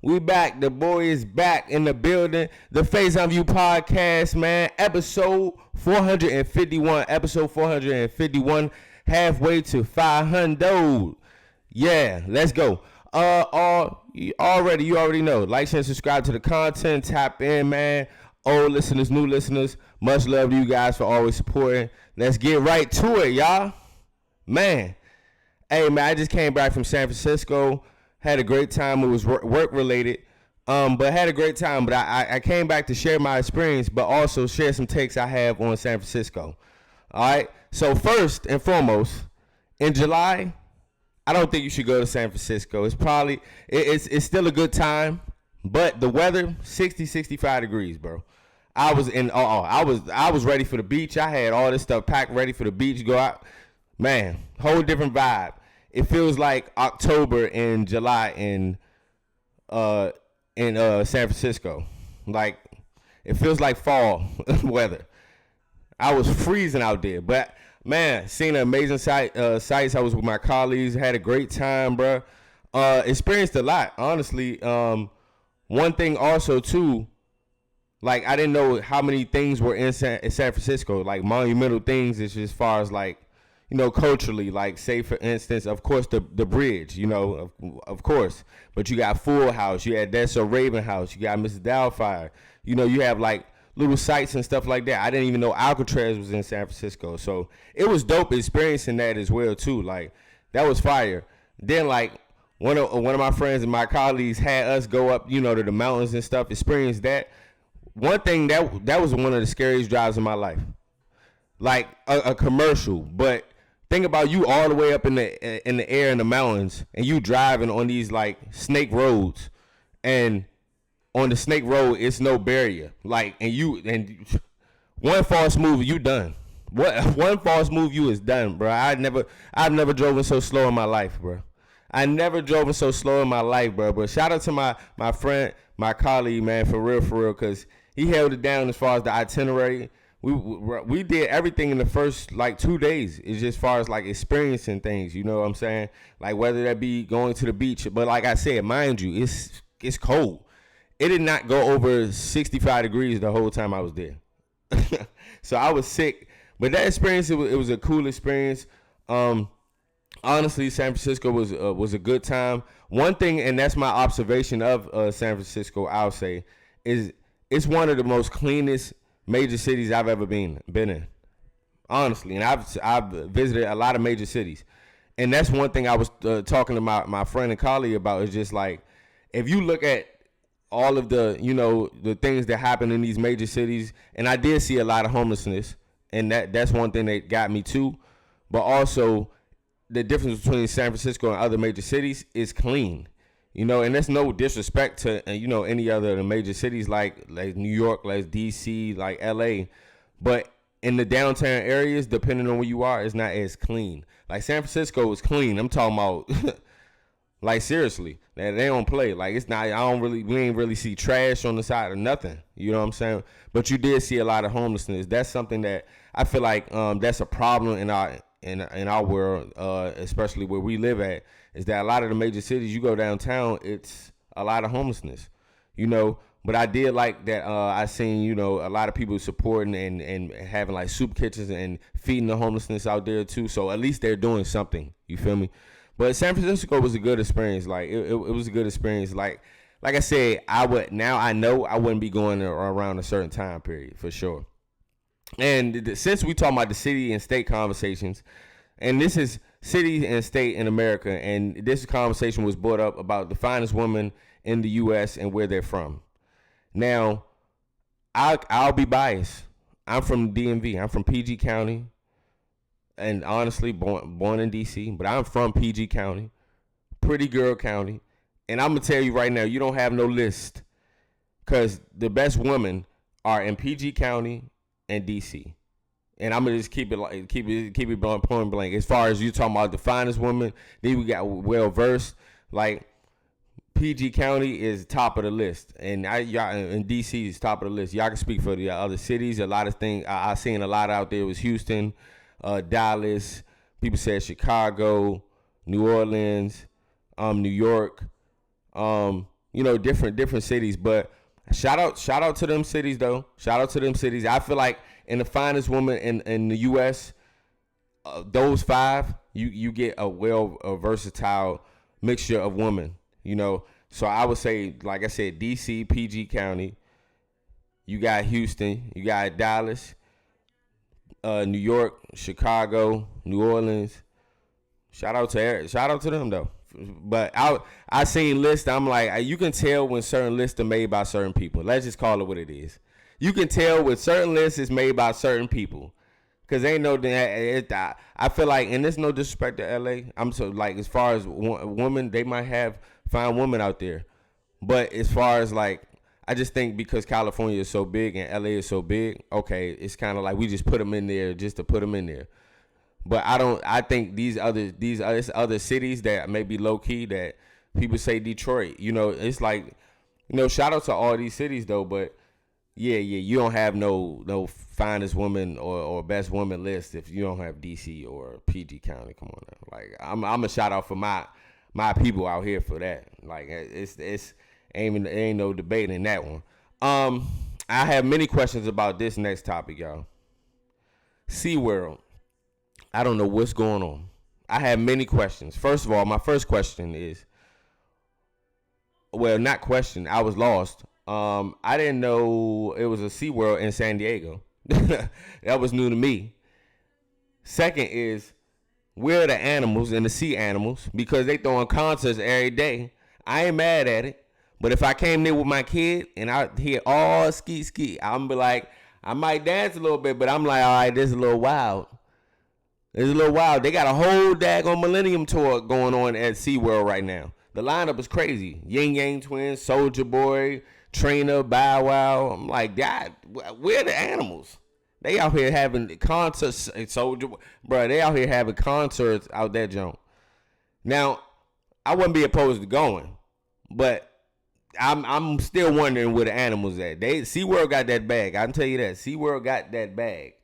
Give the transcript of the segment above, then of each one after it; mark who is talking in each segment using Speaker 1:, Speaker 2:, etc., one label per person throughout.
Speaker 1: We back. The boy is back in the building. The Face on View podcast, man. Episode 451. Episode 451. Halfway to 500. Yeah, let's go. You already know. Like, share, subscribe to the content. Tap in, man. Old listeners, new listeners. Much love to you guys for always supporting. Let's get right to it, y'all. Man. Hey, man, I just came back from San Francisco. Had a great time. It was work related, but had a great time. But I came back to share my experience, but also share some takes I have on San Francisco. All right. So first and foremost, in July, I don't think you should go to San Francisco. It's probably it's still a good time, but the weather 60, 65 degrees, bro. I was in I was ready for the beach. I had all this stuff packed, ready for the beach. Go out, man. Whole different vibe. It feels like October and July in San Francisco. Like, it feels like fall weather. I was freezing out there, but man, seen an amazing sights. I was with my colleagues, had a great time, bro. Experienced a lot, honestly. One thing also too, like, I didn't know how many things were in San Francisco, like monumental things, as far as like, you know, culturally, like, say, for instance, of course, the bridge, you know, of course. But you got Full House. You had That's So Raven House. You got Mrs. Doubtfire. You know, you have, like, little sites and stuff like that. I didn't even know Alcatraz was in San Francisco. So it was dope experiencing that as well, too. Like, that was fire. Then, like, one of my friends and my colleagues had us go up, you know, to the mountains and stuff, experience that. One thing, that was one of the scariest drives in my life. Like, a commercial, but think about you all the way up in the air in the mountains, and you driving on these like snake roads, and on the snake road it's no barrier. Like, and one false move, you done. One false move, you is done, bro. I've never driven so slow in my life, bro. I never drove so slow in my life, bro. But shout out to my friend, my colleague, man, for real, because he held it down as far as the itinerary. We did everything in the first, like, 2 days. It's just as far as, like, experiencing things, you know what I'm saying? Like, whether that be going to the beach. But like I said, mind you, it's cold. It did not go over 65 degrees the whole time I was there. So I was sick. But that experience, it was a cool experience. Honestly, San Francisco was a good time. One thing, and that's my observation of San Francisco, I'll say, is it's one of the most cleanest major cities I've ever been in, honestly. And I've visited a lot of major cities, and that's one thing I was talking to my friend and colleague about. Is just like, if you look at all of the, you know, the things that happen in these major cities, and I did see a lot of homelessness, and that's one thing that got me too. But also, the difference between San Francisco and other major cities is clean. You know, and there's no disrespect to, you know, any other of the major cities like New York, like DC, like LA. But in the downtown areas, depending on where you are, it's not as clean. Like, San Francisco is clean. I'm talking about, like, seriously. They don't play. Like, it's not, we ain't really see trash on the side or nothing. You know what I'm saying? But you did see a lot of homelessness. That's something that I feel like that's a problem in our world, especially where we live at. Is that a lot of the major cities, you go downtown, it's a lot of homelessness, you know. But I did like that I seen, you know, a lot of people supporting and having, like, soup kitchens and feeding the homelessness out there too. So at least they're doing something, you feel me? But San Francisco was a good experience. Like, it was a good experience. Like I said, I know I wouldn't be going around a certain time period for sure. And since we talking about the city and state conversations, and this is city and state in America, and this conversation was brought up about the finest women in the U.S. and where they're from. Now, I'll be biased. I'm from DMV. I'm from PG County, and honestly, born in D.C., but I'm from PG County, pretty girl county, and I'm gonna tell you right now, you don't have no list, because the best women are in PG County and DC. And I'm gonna just keep it point blank. As far as you talking about the finest women, then we got well versed. Like, PG County is top of the list, and y'all in DC is top of the list. Y'all can speak for the other cities. A lot of things I seen a lot out there was Houston, Dallas. People said Chicago, New Orleans, New York. different cities. But shout out to them cities though. Shout out to them cities. I feel like in the finest woman in the U.S., those five, you get a versatile mixture of women. So I would say, like I said, D.C., PG County. You got Houston. You got Dallas, New York, Chicago, New Orleans. Shout out to them though. But I seen lists. I'm like, you can tell when certain lists are made by certain people. Let's just call it what it is. You can tell when certain lists is made by certain people. Cause ain't no, I feel like, and there's no disrespect to LA. I'm so like, as far as women, they might have fine women out there, but as far as like, I just think because California is so big and LA is so big, okay, it's kind of like we just put them in there just to put them in there. But I think these other cities that may be low key, that people say Detroit, it's like, shout out to all these cities though, but yeah, you don't have no finest woman or best woman list if you don't have DC or PG County. Come on now. Like I'm a shout out for my people out here for that. Like it's ain't no debate in that one. I have many questions about this next topic, y'all. SeaWorld. I don't know what's going on. I have many questions. First of all, my first question is, well, not question. I was lost. I didn't know it was a SeaWorld in San Diego. That was new to me. Second is, where are the animals and the sea animals? Because they throwing concerts every day. I ain't mad at it. But if I came there with my kid and I hear all ski, I'm be like, I might dance a little bit, but I'm like, all right, this is a little wild. It's a little wild. They got a whole daggone Millennium Tour going on at SeaWorld right now. The lineup is crazy. Yin Yang Twins, Soulja Boy, Trainer, Bow Wow. I'm like, God, where are the animals? They out here having concerts. Soulja, bro, they out here having concerts out that joint. Now, I wouldn't be opposed to going, but I'm still wondering where the animals at. SeaWorld got that bag. I can tell you that. SeaWorld got that bag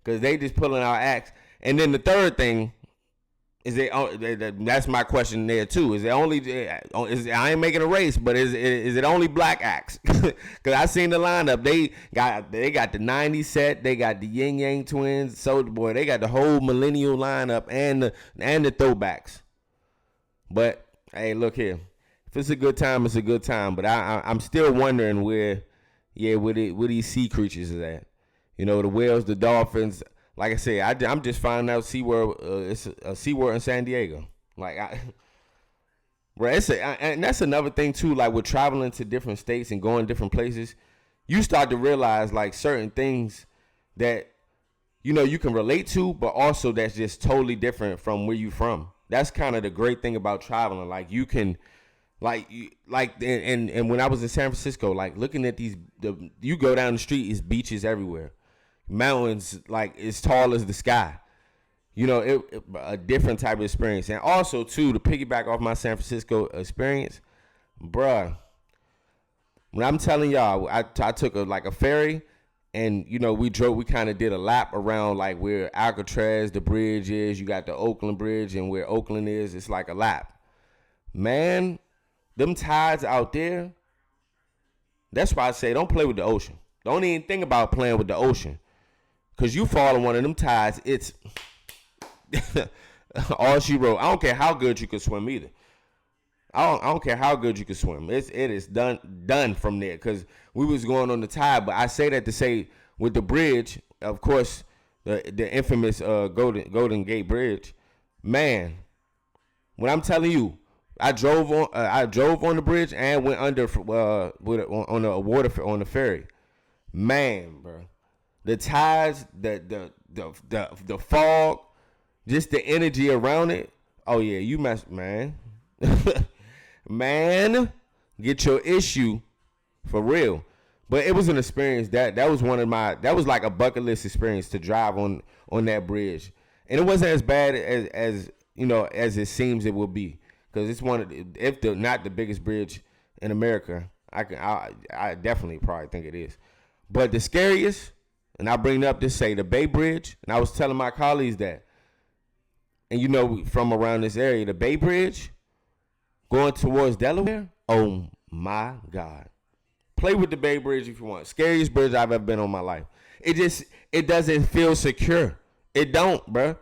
Speaker 1: because they just pulling out acts. And then the third thing is that's my question there too. Is it only? I ain't making a race, but is it only black acts? Because I seen the lineup. They got the '90s set. They got the Yin Yang Twins, Soulja Boy. They got the whole millennial lineup and the throwbacks. But hey, look here. If it's a good time, it's a good time. But I'm still wondering where these sea creatures is at. The whales, the dolphins. Like I said, I'm just finding out SeaWorld. It's a SeaWorld in San Diego. Like, and that's another thing too. Like with traveling to different states and going different places, you start to realize like certain things that you can relate to, but also that's just totally different from where you from. That's kind of the great thing about traveling. Like you can, and when I was in San Francisco, like looking at you go down the street, it's beaches everywhere. Mountains like as tall as the sky, a different type of experience. And also too, to piggyback off my San Francisco experience, bruh, when I'm telling y'all, I took a ferry, and we kind of did a lap around like where Alcatraz, the bridge is. You got the Oakland Bridge, and where Oakland is, it's like a lap. Man, them tides out there, that's why I say don't play with the ocean. Don't even think about playing with the ocean. Because you fall in one of them tides, it's all she wrote. I don't care how good you can swim either. I don't care how good you can swim. It is done from there. Because we was going on the tide. But I say that to say with the bridge, of course, the infamous Golden Gate Bridge, man, when I'm telling you, I drove on the bridge and went under on the ferry. Man, bro. The tides, the fog, just the energy around it. Oh yeah, you mess, man. Man, get your issue for real. But it was an experience that was that was like a bucket list experience to drive on that bridge, and it wasn't as bad as as it seems it will be, because it's not the biggest bridge in America. I definitely probably think it is, but the scariest. And I bring up to say the Bay Bridge, and I was telling my colleagues that, and from around this area, the Bay Bridge going towards Delaware. Oh My God. Play with the Bay Bridge if you want. Scariest bridge I've ever been on my life. It doesn't feel secure. It don't, bruh.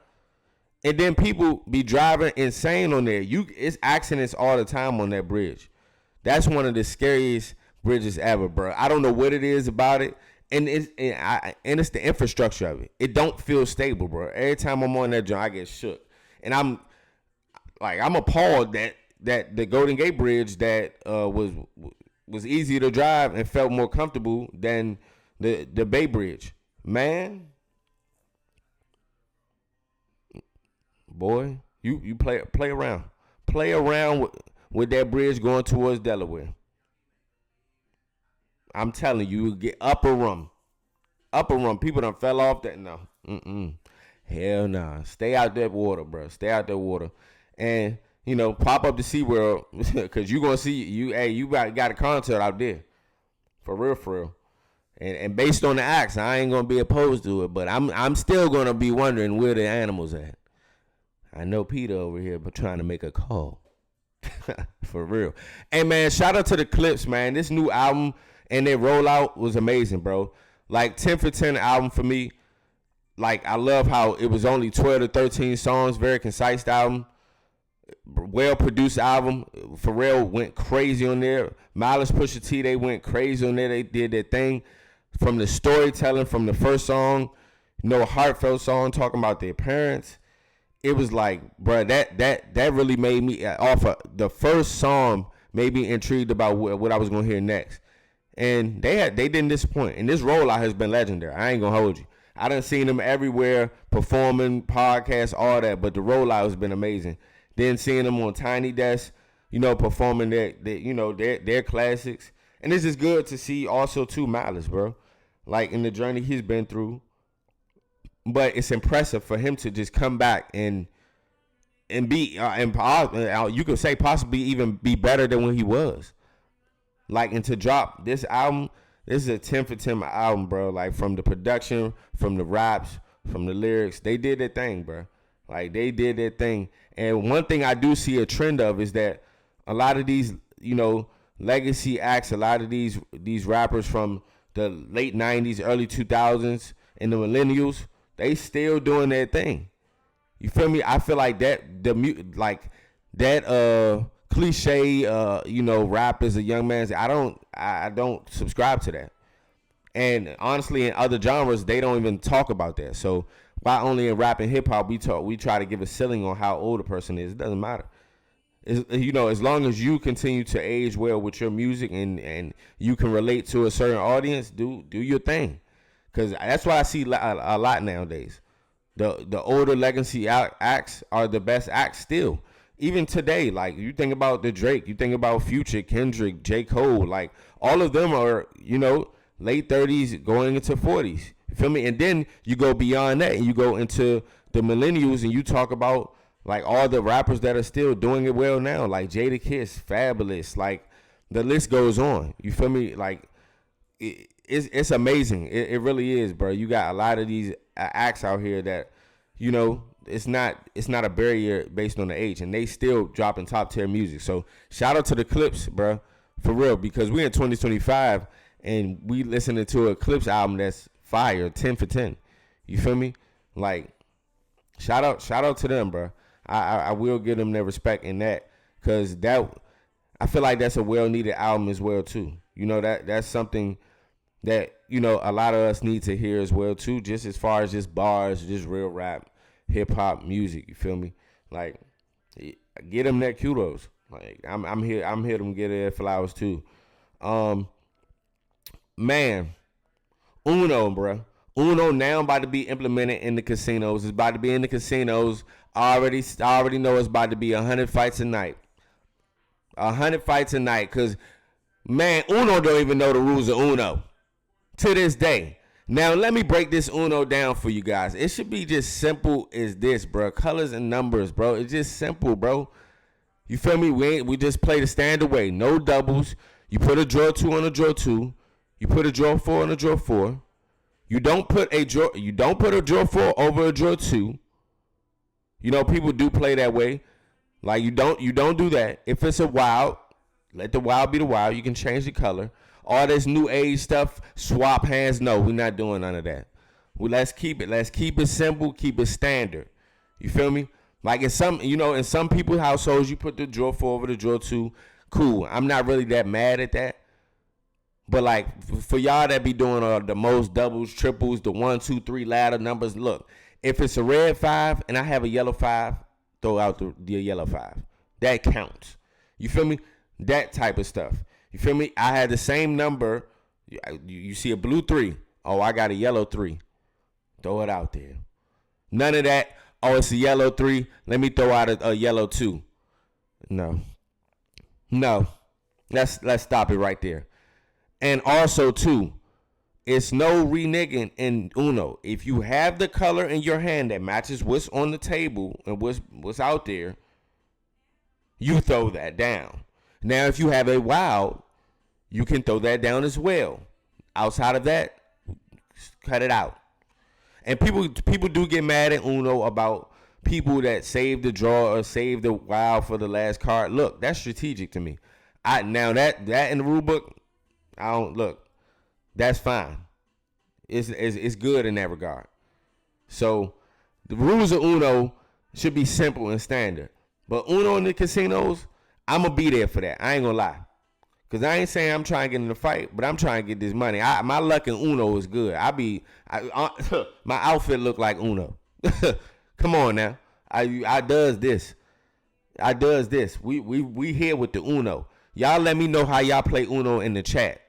Speaker 1: And then people be driving insane on there. It's accidents all the time on that bridge. That's one of the scariest bridges ever, bro. I don't know what it is about it, and it's the infrastructure of it. It don't feel stable, bro. Every time I'm on that joint, I get shook, and I'm appalled that the Golden Gate Bridge that was easier to drive and felt more comfortable than the Bay Bridge, man. Boy, you play around. Play around with that bridge going towards Delaware. I'm telling you, get upper room. Upper room. People done fell off that. No. Hell nah. Stay out that water, bro. Stay out that water. And, pop up to SeaWorld because you going to see, you got a concert out there. For real. And based on the acts, I ain't going to be opposed to it, but I'm still going to be wondering where the animals at. I know Peter over here, but trying to make a call. For real. Hey, man, shout out to the Clipse, man. This new album and their rollout was amazing, bro. Like, 10 for 10 album for me. Like, I love how it was only 12 to 13 songs. Very concise album. Well-produced album. Pharrell went crazy on there. Miles, Pusha T, they went crazy on there. They did their thing. From the storytelling, from the first song, heartfelt song talking about their parents. It was like, bro, that really made me, off of the first song, made me intrigued about what I was going to hear next. And they didn't disappoint. And this rollout has been legendary. I ain't going to hold you. I done seen them everywhere, performing, podcasts, all that. But the rollout has been amazing. Then seeing them on Tiny Desk, performing their classics. And it's just good to see also, too, Miles, bro. Like, in the journey he's been through. But it's impressive for him to just come back and be you could say possibly even be better than when he was. Like, and to drop this album, this is a 10 for 10 album, bro. Like, from the production, from the raps, from the lyrics, they did their thing, bro. Like, they did their thing. And one thing I do see a trend of is that a lot of these, legacy acts, a lot of these rappers from the late 90s, early 2000s, and the millennials, they still doing their thing. You feel me? I feel like that cliche rap is a young man's. I don't subscribe to that. And honestly, in other genres, they don't even talk about that. So while only in rap and hip hop we try to give a ceiling on how old a person is. It doesn't matter. As long as you continue to age well with your music and you can relate to a certain audience, do your thing. Because that's what I see a lot nowadays. The older legacy acts are the best acts still. Even today, like, you think about the Drake, you think about Future, Kendrick, J. Cole. Like, all of them are, late 30s going into 40s. You feel me? And then you go beyond that and you go into the millennials and you talk about, like, all the rappers that are still doing it well now. Like, Jadakiss, Fabulous. Like, the list goes on. You feel me? Like, it's amazing. It really is, bro. You got a lot of these acts out here that, it's not a barrier based on the age, and they still dropping top tier music. So shout out to the Clipse, bro, for real, because we in 2025 and we listening to a Clipse album that's fire, 10 for 10. You feel me? Like, shout out to them, bro. I will give them their respect in that, because I feel like that's a well needed album as well too. That's something that, a lot of us need to hear as well too, just as far as just bars, just real rap, hip hop music. You feel me? Like, get them that kudos. Like, I'm here to get their flowers too. Man, Uno, bro. Uno now about to be implemented in the casinos. It's about to be in the casinos. I already know it's about to be 100 fights a night. 100 fights a night, because, man, Uno don't even know the rules of Uno to this day. Now, let me break this Uno down for you guys. It should be just simple as this, bro. Colors and numbers, bro. It's just simple, bro. You feel me? We just play the standard way. No doubles. You put a draw 2 on a draw 2. You put a draw 4 on a draw 4. You don't put a draw 4 over a draw 2. People do play that way. Like, you don't do that. If it's a wild, Let the wild be the wild. You can change the color. All this new age stuff, swap hands. No, we're not doing none of that. Let's keep it simple. Keep it standard. You feel me? Like in some people's households, you put the drawer 4 over the drawer 2. Cool. I'm not really that mad at that. But like for y'all that be doing the most doubles, triples, the 1, 2, 3 ladder numbers, look, if it's a red 5 and I have a yellow 5, throw out the yellow 5. That counts. You feel me? That type of stuff. You feel me? I had the same number. You see a blue 3. Oh, I got a yellow 3. Throw it out there. None of that. Oh, it's a yellow 3. Let me throw out a yellow 2. No. Let's stop it right there. And also, too, it's no reneging in Uno. If you have the color in your hand that matches what's on the table and what's out there, you throw that down. Now, if you have a wild, you can throw that down as well. Outside of that, cut it out. And people do get mad at Uno about people that save the draw or save the wild for the last card. Look, that's strategic to me. Now that in the rule book, I don't look. That's fine. It's good in that regard. So the rules of Uno should be simple and standard. But Uno in the casinos, I'm gonna be there for that. I ain't gonna lie. Cause I ain't saying I'm trying to get in the fight, but I'm trying to get this money. My luck in Uno is good. My outfit look like Uno. Come on now. I does this. We here with the Uno. Y'all let me know how y'all play Uno in the chat.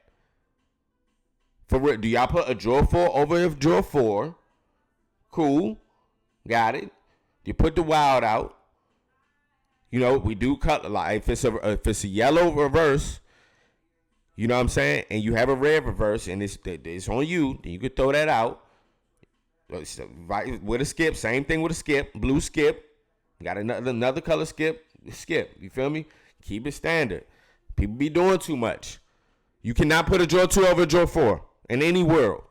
Speaker 1: For real, do y'all put a draw 4 over a draw 4? Cool. Got it. You put the wild out. You know, we do cut, like if it's a yellow reverse, you know what I'm saying, and you have a red reverse and it's on you, then you could throw that out. With a skip, same thing with a skip, blue skip. Got another color skip. You feel me? Keep it standard. People be doing too much. You cannot put a draw 2 over a draw 4 in any world.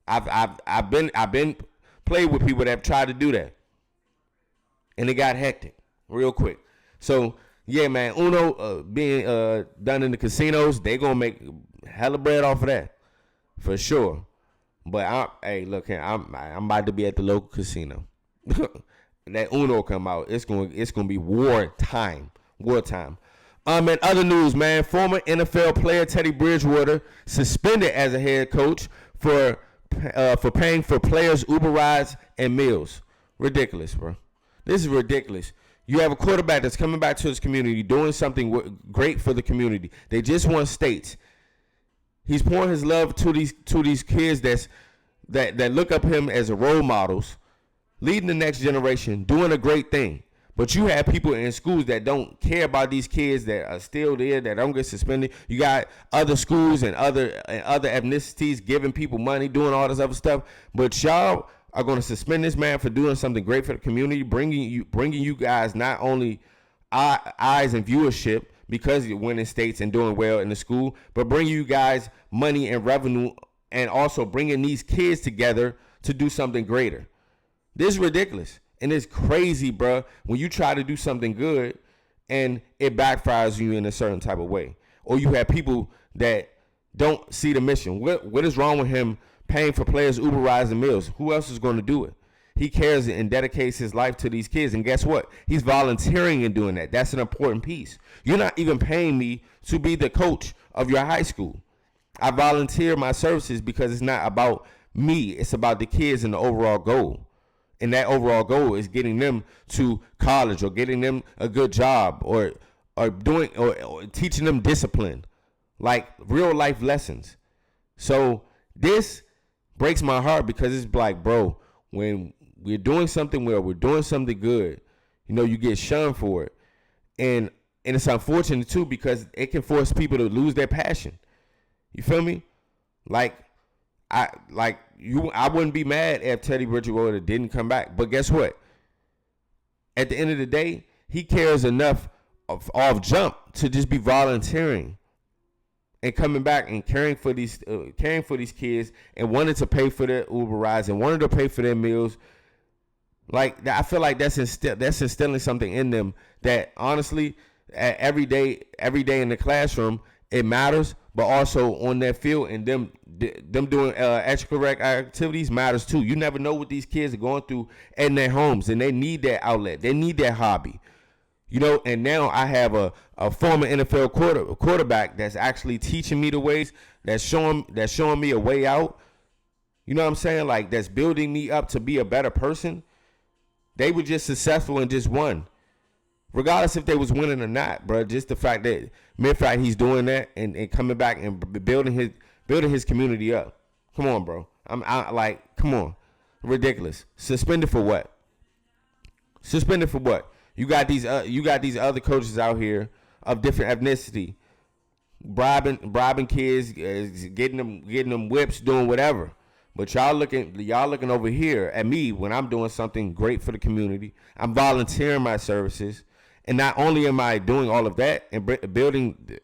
Speaker 1: I've been played with people that have tried to do that, and it got hectic real quick. So yeah, man, Uno being done in the casinos, they gonna make hella bread off of that for sure. But hey, look here, I'm about to be at the local casino. That Uno come out, it's gonna be wartime. In other news, man, former NFL player Teddy Bridgewater suspended as a head coach for paying for players' Uber rides and meals. Ridiculous, bro. This is ridiculous. You have a quarterback that's coming back to his community, doing something great for the community. They just won states. He's pouring his love to these kids that look up him as a role models, leading the next generation, doing a great thing. But you have people in schools that don't care about these kids that are still there, that don't get suspended. You got other schools and other ethnicities giving people money, doing all this other stuff. But y'all are going to suspend this man for doing something great for the community, bringing you guys not only eyes and viewership because you're winning states and doing well in the school, but bring you guys money and revenue, and also bringing these kids together to do something greater. This is ridiculous. And it's crazy, bro, when you try to do something good and it backfires you in a certain type of way. Or you have people that don't see the mission. What is wrong with him paying for players' Uber rides and meals? Who else is going to do it? He cares and dedicates his life to these kids. And guess what? He's volunteering in doing that. That's an important piece. You're not even paying me to be the coach of your high school. I volunteer my services because it's not about me. It's about the kids and the overall goal. And that overall goal is getting them to college or getting them a good job or teaching them discipline, like real life lessons. So this breaks my heart because it's like, bro, when we're doing something well, we're doing something good, you get shunned for it. And it's unfortunate too because it can force people to lose their passion. You feel me? I wouldn't be mad if Teddy Bridgewater didn't come back. But guess what? At the end of the day, he cares enough off jump to just be volunteering and coming back and caring for these kids and wanting to pay for their Uber rides and wanting to pay for their meals. Like, I feel like that's instilling something in them that honestly, every day in the classroom, it matters, but also on that field and them doing extracurricular activities matters too. You never know what these kids are going through in their homes, and they need that outlet. They need that hobby. And now I have a former NFL quarterback that's actually teaching me the ways, that's showing me a way out. You know what I'm saying? Like, that's building me up to be a better person. They were just successful and just won. Regardless if they was winning or not, bro. Just the fact that he's doing that and coming back and building his community up. Come on, bro. Come on. Ridiculous. Suspended for what? You got these other coaches out here of different ethnicity, bribing kids, getting them whips, doing whatever. But y'all looking over here at me when I'm doing something great for the community. I'm volunteering my services, and not only am I doing all of that and building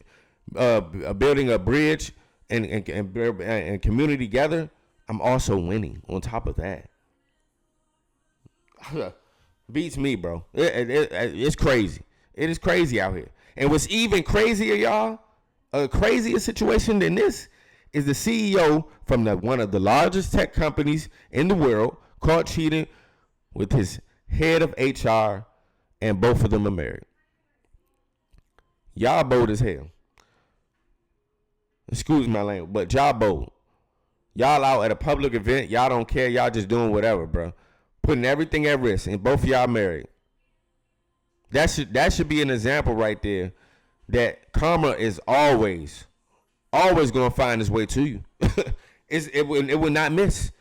Speaker 1: a bridge and community together, I'm also winning on top of that. Beats me, bro. It's crazy. It is crazy out here. And what's even crazier, y'all, a crazier situation than this is the CEO from one of the largest tech companies in the world caught cheating with his head of HR, and both of them are married. Y'all bold as hell. Excuse my language, but y'all bold. Y'all out at a public event. Y'all don't care. Y'all just doing whatever, bro. Putting everything at risk, and both of y'all married. That should be an example right there that karma is always gonna find its way to you. It will not miss.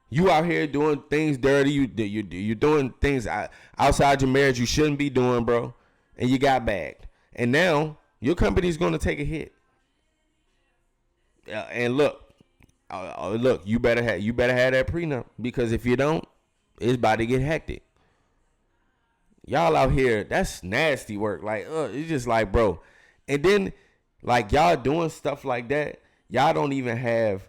Speaker 1: You out here doing things dirty. You're doing things outside your marriage you shouldn't be doing, bro. And you got bagged. And now your company's gonna take a hit. And look, you better have that prenup, because if you don't, it's about to get hectic. Y'all out here, that's nasty work. Like, it's just like, bro. And then, like, y'all doing stuff like that, y'all don't even have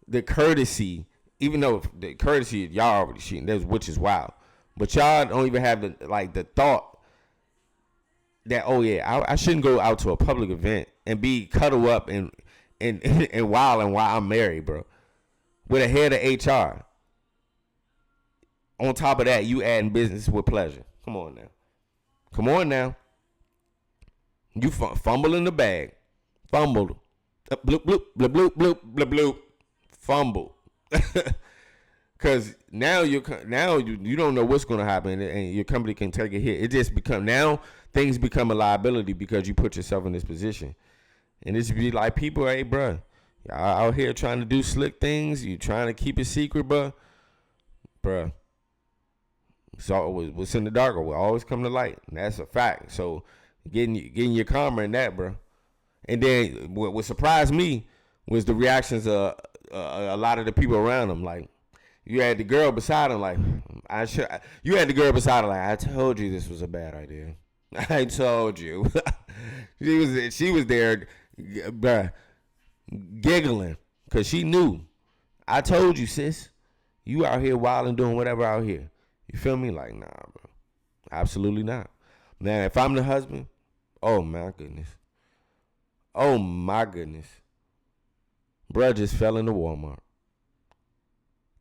Speaker 1: the courtesy, even though the courtesy y'all already cheating, which is wild. But y'all don't even have the thought that, oh yeah, I shouldn't go out to a public event and be cuddle up and wilding while I'm married, bro. With a head of HR. On top of that, you adding business with pleasure. Come on now. You fumble in the bag. Fumble. Bloop, bloop, bloop, bloop, bloop, bloop, bloop. Fumble. Because now you don't know what's going to happen, and your company can take a hit. It just things become a liability because you put yourself in this position. And it should be like, people, hey, bro, y'all out here trying to do slick things. You trying to keep it secret, bro. So what's in the dark will always come to light. And that's a fact. So getting your karma in that, bro. And then what surprised me was the reactions of a lot of the people around him. Like, you had the girl beside him, like, I told you this was a bad idea. I told you. she was there, bruh, giggling, because she knew. I told you, sis. You out here wilding, doing whatever out here. You feel me? Like, nah, bro. Absolutely not. Man, if I'm the husband, oh my goodness. Bruh just fell into Walmart.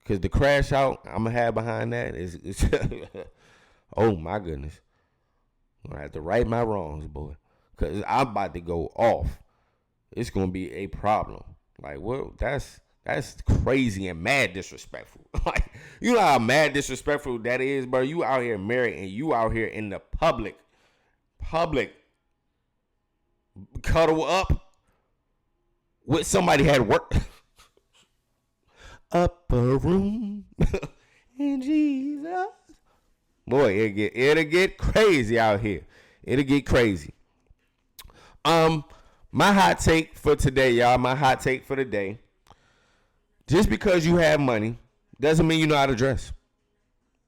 Speaker 1: Because the crash out I'm going to have behind that is oh my goodness. I'm going to have to right my wrongs, boy. Because I'm about to go off. It's going to be a problem. Like, well, that's crazy and mad disrespectful. Like, you know how mad disrespectful that is, bro? You out here married, and you out here in the public cuddle up with somebody had work. Upper room in Jesus. Boy, it'll get crazy out here. It'll get crazy. My hot take for today, y'all. My hot take for the day. Just because you have money doesn't mean you know how to dress.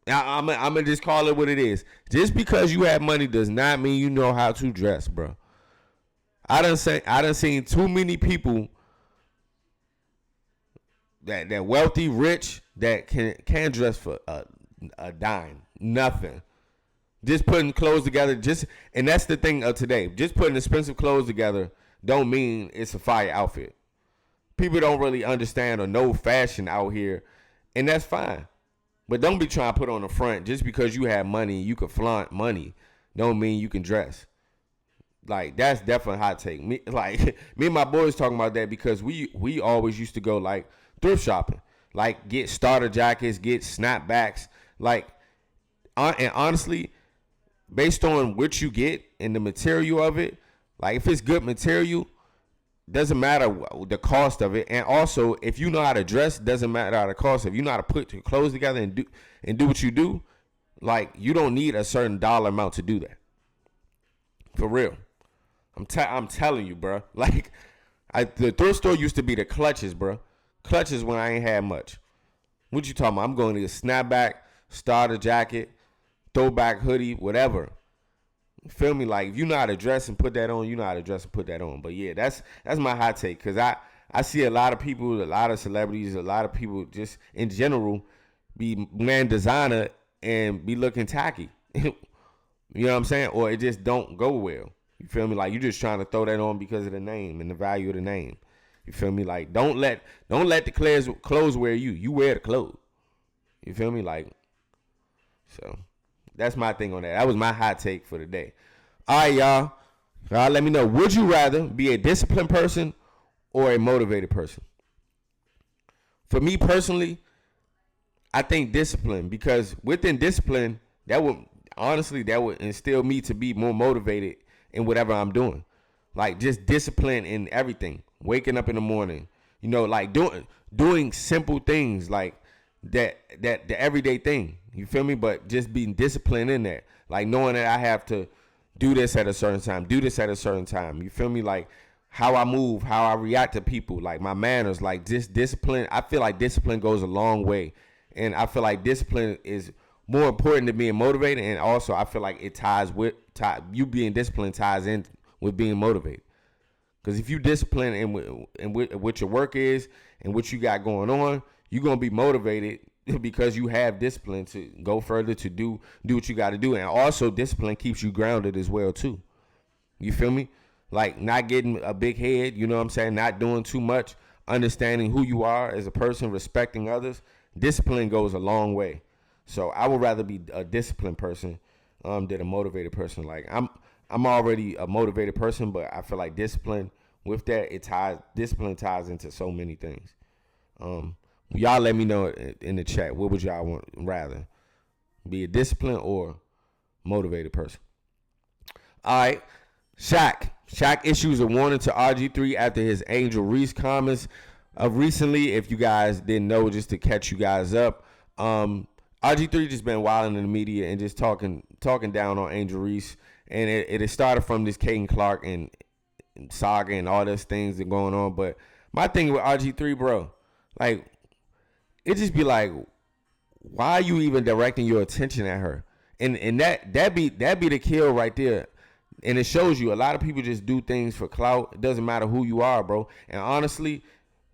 Speaker 1: I'm gonna just call it what it is. Just because you have money does not mean you know how to dress, bro. I done seen too many people that wealthy, rich, that can dress for a dime, nothing. Just putting clothes together, and that's the thing of today. Just putting expensive clothes together don't mean it's a fire outfit. People don't really understand or know fashion out here, and that's fine. But don't be trying to put on the front just because you have money, you can flaunt money, don't mean you can dress. Like, that's definitely a hot take. Me and my boys talking about that because we always used to go like thrift shopping, like get starter jackets, get snapbacks, like, and honestly, based on what you get and the material of it, like if it's good material, doesn't matter the cost of it. And also, if you know how to dress, doesn't matter the cost. If you know how to put your clothes together and do what you do, like, you don't need a certain dollar amount to do that. For real. I'm telling you, bro. Like, the thrift store used to be the clutches, bro. Clutches when I ain't had much. What you talking about? I'm going to get a snapback, starter jacket, throwback hoodie, whatever. Feel me? Like, if you know how to dress and put that on, you know how to dress and put that on. But yeah, that's my hot take. Because I see a lot of people, a lot of celebrities, a lot of people just in general be wearing designer and be looking tacky. You know what I'm saying? Or it just don't go well. You feel me? Like, you just trying to throw that on because of the name and the value of the name. You feel me? Like, don't let the clothes wear you. You wear the clothes. You feel me? Like, so that's my thing on that. That was my hot take for the day. All right, y'all. Let me know. Would you rather be a disciplined person or a motivated person? For me personally, I think discipline, because within discipline, that would instill me to be more motivated in whatever I'm doing. Like, just discipline in everything. Waking up in the morning, like doing simple things like that the everyday thing. You feel me? But just being disciplined in that. Like, knowing that I have to do this at a certain time, do this at a certain time. You feel me? Like, how I move, how I react to people, like my manners, like just discipline. I feel like discipline goes a long way. And I feel like discipline is more important than being motivated. And also, I feel like it you being disciplined ties in with being motivated. Because if you discipline in what your work is and what you got going on, you're going to be motivated because you have discipline to go further, to do what you got to do. And also, discipline keeps you grounded as well, too. You feel me? Like, not getting a big head, you know what I'm saying? Not doing too much, understanding who you are as a person, respecting others. Discipline goes a long way. So I would rather be a disciplined person than a motivated person. Like, I'm already a motivated person, but I feel like discipline, with that, discipline ties into so many things. Y'all let me know in the chat. What would y'all rather? Be a disciplined or motivated person? All right. Shaq issues a warning to RG3 after his Angel Reese comments recently. If you guys didn't know, just to catch you guys up, RG3 just been wilding in the media and just talking down on Angel Reese. And it started from this Caden Clark and saga and all those things that going on. But my thing with RG3, bro, like, it just be like, why are you even directing your attention at her? And that be the kill right there. And it shows you a lot of people just do things for clout. It doesn't matter who you are, bro. And honestly,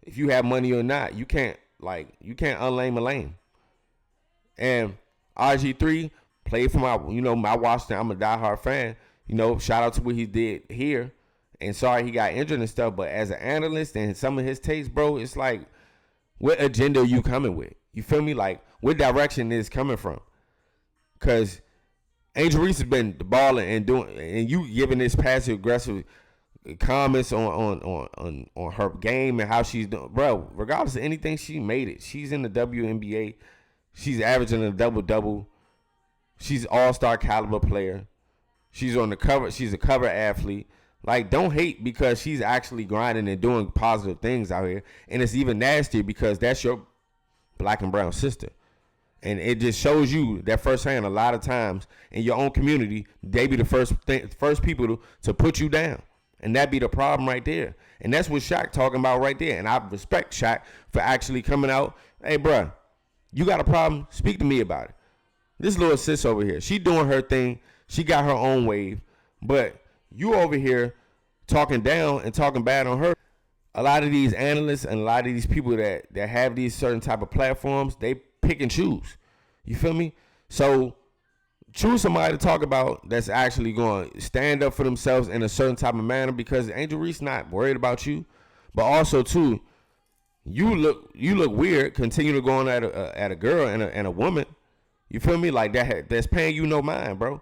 Speaker 1: if you have money or not, you can't unlame a lame. And RG3 played for my Washington. I'm a diehard fan. Shout out to what he did here. And sorry he got injured and stuff. But as an analyst and some of his takes, bro, it's like, what agenda are you coming with? You feel me? Like, what direction is coming from? Because Angel Reese has been balling and you giving this passive aggressive comments on her game and how she's doing, bro. Regardless of anything, she made it. She's in the WNBA. She's averaging a double-double. She's an all-star caliber player. She's on the cover. She's a cover athlete. Like, don't hate because she's actually grinding and doing positive things out here. And it's even nastier because that's your black and brown sister. And it just shows you that firsthand a lot of times in your own community, they be the first people to put you down. And that be the problem right there. And that's what Shaq talking about right there. And I respect Shaq for actually coming out. Hey, bro, you got a problem? Speak to me about it. This little sis over here, she doing her thing. She got her own wave. But you over here talking down and talking bad on her. A lot of these analysts and a lot of these people that have these certain type of platforms, they pick and choose. You feel me? So choose somebody to talk about that's actually going to stand up for themselves in a certain type of manner, because Angel Reese not worried about you, but also too, you look weird. Continue to go on at a girl and a woman. You feel me? Like that's paying you no mind, bro.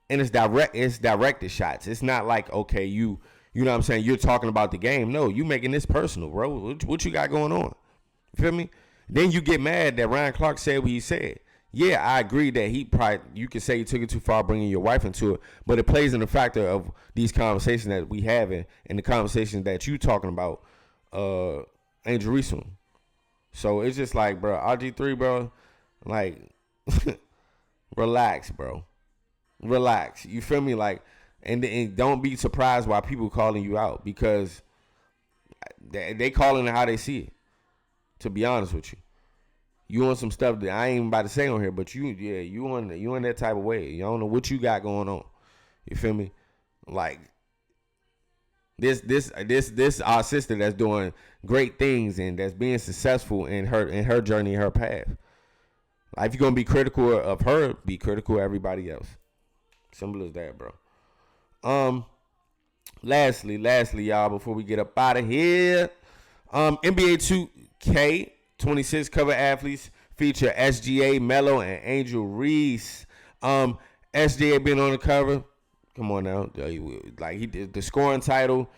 Speaker 1: And it's directed shots. It's not like, okay, you know what I'm saying, you're talking about the game. No, you making this personal, bro. What you got going on? You feel me? Then you get mad that Ryan Clark said what he said. Yeah, I agree that you could say he took it too far bringing your wife into it, but it plays in the factor of these conversations that we have and the conversations that you talking about, Angel Reese. So it's just like, bro, RG3, bro, like, relax, bro. Relax. You feel me? Like, and don't be surprised why people calling you out, because they calling it how they see it, to be honest with you. You on some stuff that I ain't even about to say on here, but you on that type of way. You don't know what you got going on. You feel me? Like this our sister that's doing great things and that's being successful in her journey, her path. Like, if you're gonna be critical of her, be critical of everybody else. Simple as that, bro. Lastly, y'all, before we get up out of here, NBA 2K 26 cover athletes feature SGA, Melo, and Angel Reese. SGA being on the cover. Come on now. Like, he did the scoring title,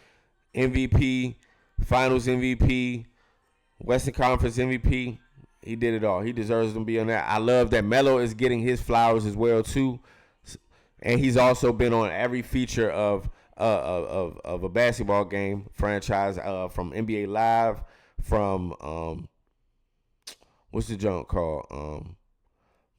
Speaker 1: MVP, Finals MVP, Western Conference MVP. He did it all. He deserves to be on that. I love that Melo is getting his flowers as well too, and he's also been on every feature of a basketball game franchise, from NBA Live, from what's the junk called?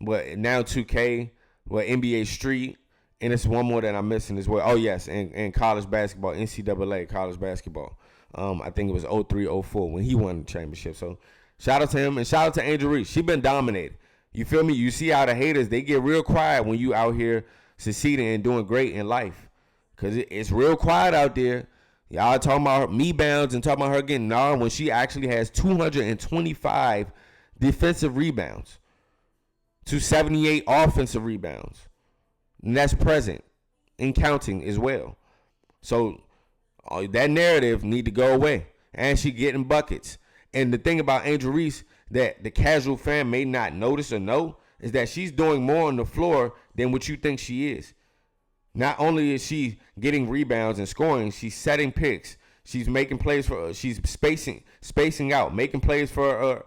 Speaker 1: But now 2K, NBA Street, and it's one more that I'm missing as well. Oh yes, and college basketball, NCAA college basketball. I think it was 03-04 when he won the championship. So shout out to him, and shout out to Angel Reese. She been dominated. You feel me? You see how the haters, they get real quiet when you out here succeeding and doing great in life, because it's real quiet out there. Y'all talking about me bounds and talking about her getting gnarled when she actually has 225 defensive rebounds to 78 offensive rebounds. And that's present and counting as well. So that narrative need to go away. And she getting buckets. And the thing about Angel Reese that the casual fan may not notice or know is that she's doing more on the floor than what you think she is. Not only is she getting rebounds and scoring, she's setting picks. She's making plays she's spacing out, making plays for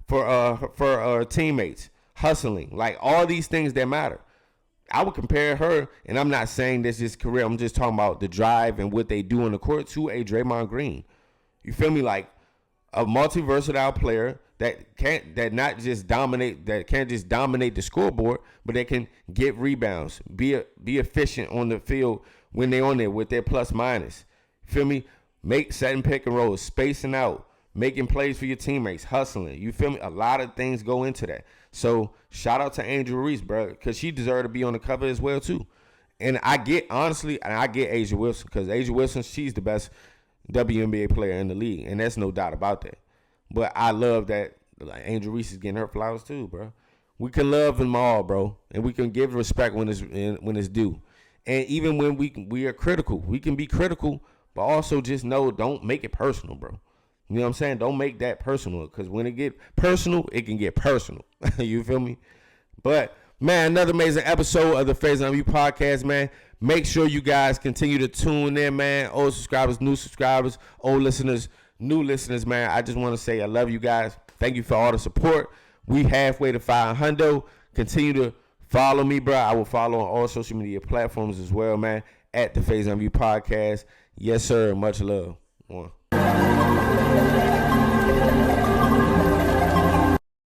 Speaker 1: her teammates, hustling, like all these things that matter. I would compare her, and I'm not saying this is career, I'm just talking about the drive and what they do on the court, to a Draymond Green. You feel me? Like a multi-versatile player that can't just dominate the scoreboard, but they can get rebounds, be efficient on the field when they're on there with their plus minus. You feel me? Setting pick and rolls, spacing out, making plays for your teammates, hustling. You feel me? A lot of things go into that. So shout out to Angel Reese, bro, because she deserved to be on the cover as well too. And I get A'ja Wilson, because A'ja Wilson, she's the best WNBA player in the league, and there's no doubt about that. But I love that, like, Angel Reese is getting her flowers too, bro. We can love them all, bro, and we can give respect when it's due. And even when we are critical, we can be critical, but also just know, don't make it personal, bro. You know what I'm saying? Don't make that personal, because when it get personal, it can get personal. You feel me? But, man, another amazing episode of the Phase on You podcast, man. Make sure you guys continue to tune in, man. Old subscribers, new subscribers, old listeners, new listeners, man. I just want to say I love you guys. Thank you for all the support. We halfway to 500. Continue to follow me, bro. I will follow on all social media platforms as well, man, at the Phase on You podcast. Yes, sir. Much love. One.